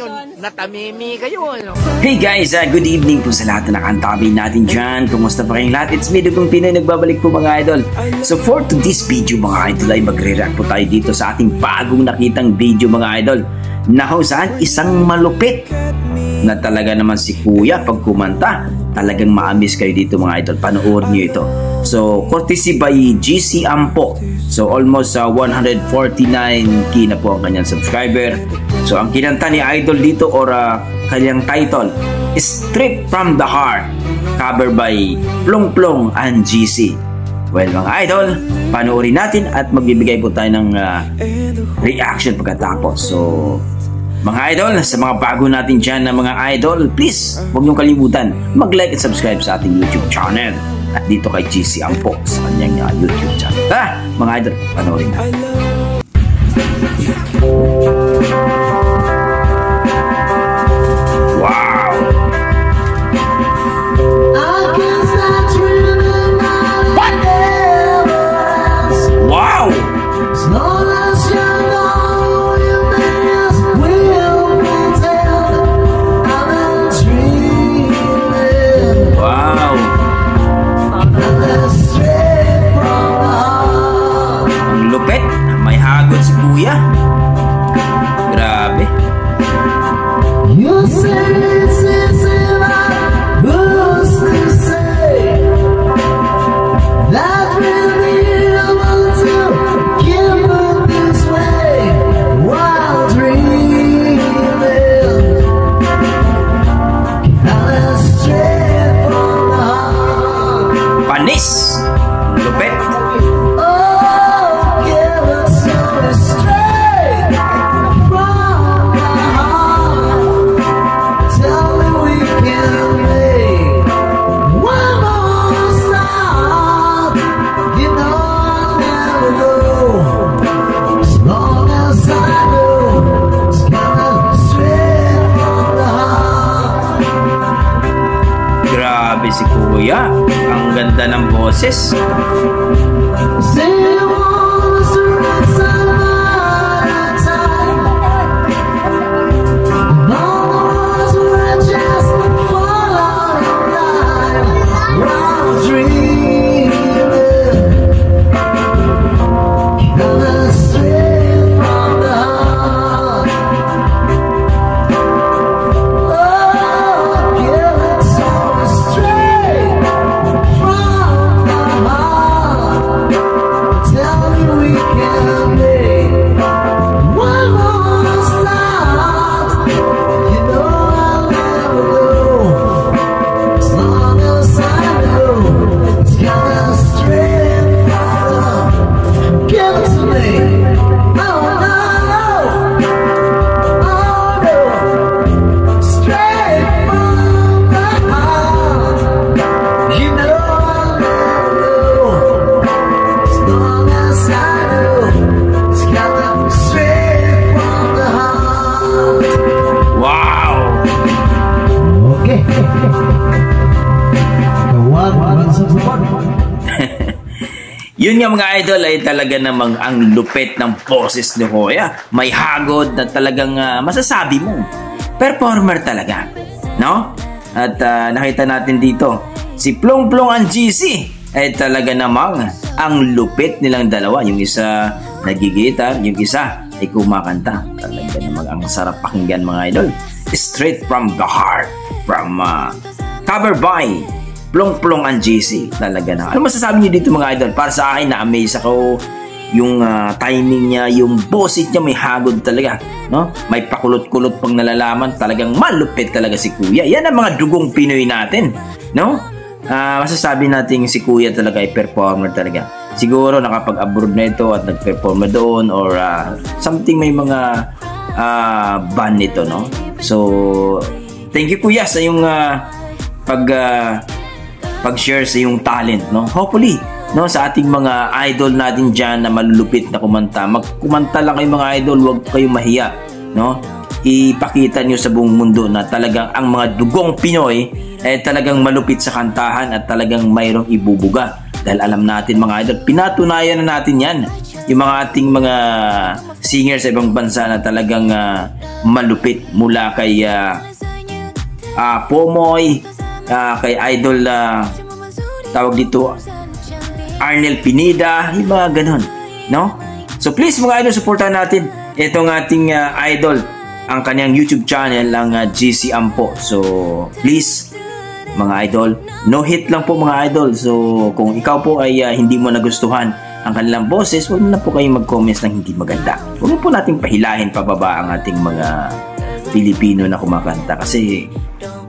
nyo, natamimi kayo. Ano? Hey guys, good evening po sa lahat na nakantabi natin dyan. Kumusta pa kayong lahat? It's me, Dugong Pinoy, nagbabalik po mga idol. So for today's video mga idol ay magre-react po tayo dito sa ating bagong nakitang video mga idol. Na kung saan isang malupit na talaga naman si Kuya pag kumanta. Talagang maamis kayo dito mga idol. Panoorin nyo ito. So courtesy by GC Ampo. So almost 149k na po ang kanyang subscriber. So ang kinanta ni idol dito or kanyang title is Straight from the Heart, cover by Plong Plong and GC. Well mga idol, panoorin natin at magbibigay po tayo ng reaction pagkatapos. So mga idol, sa mga bago natin dyan na mga idol, please huwag niyong kalimutan mag-like at subscribe sa ating YouTube channel. At dito kay GC Ampo sa kanyang YouTube channel. Mga idol, panoorin natin. Wow! What? Wow! Lupit, may hagod si Kuya. Grabe. Panis. Lupit. Grabe si Kuya, ang ganda ng boses. Yun nga mga idol ay talaga namang ang lupit ng boses ni Kuya. May hagod na talagang masasabi mo. Performer talaga, no? At nakita natin dito si Plong Plong and GC ay talaga namang ang lupit nilang dalawa. Yung isa nagigitar, yung isa ay kumakanta. Talaga namang ang sarap pakinggan mga idol. Straight from the Heart from cover by Plong Plong and GC. Talaga na. Ano masasabi niyo dito mga idol? Para sa akin na-amaze ako. Yung timing niya, yung boses niya may hagod talaga, no? May pakulot-kulot pang nalalaman. Talagang malupit talaga si Kuya. Yan ang mga dugong Pinoy natin, no? Masasabi natin si Kuya talaga ay performer talaga. Siguro nakapag-abroad na ito at nag-perform doon or something, may mga band nito, no? So thank you Kuya sa yung pag-share sa yung talent, no? Hopefully, no, sa ating mga idol natin dyan na malulupit na kumanta, magkumanta lang kayo mga idol, huwag kayong mahiya, no? Ipakita nyo sa buong mundo na talagang ang mga dugong Pinoy ay talagang malupit sa kantahan at talagang mayroong ibubuga. Dahil alam natin mga idol, pinatunayan na natin yan. Yung mga ating mga singer sa ibang bansa na talagang malupit, mula kay Pomoy, kay Idol tawag dito Arnel Pineda, yung mga ganon, no? So please mga idol, supportan natin itong ating idol, ang kanyang YouTube channel, ang GC Ampo. So please mga idol, no hit lang po mga idol. So kung ikaw po ay hindi mo nagustuhan ang kanilang boses, huwag na po kayong mag-comments ng hindi maganda. Huwag po nating pahilahin pababa ang ating mga Pilipino na kumakanta, kasi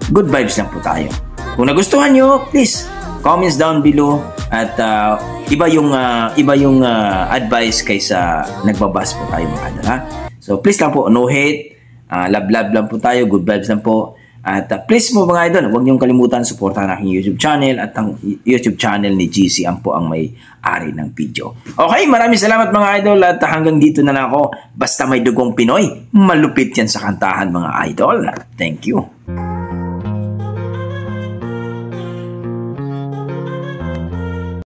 good vibes lang po tayo. Kung nagustuhan nyo, please comments down below, at iba yung advice kaysa nagbabas po tayo mga idol, ha? So please lang po, no hate, love lang po tayo, good vibes lang po. At please mo mga idol, huwag niyong kalimutan suportahan ang aking YouTube channel, at ang YouTube channel ni GC Ampo ang may-ari ng video. Okay, maraming salamat mga idol, at hanggang dito na lang ako. Basta may dugong Pinoy, malupit yan sa kantahan mga idol. Thank you.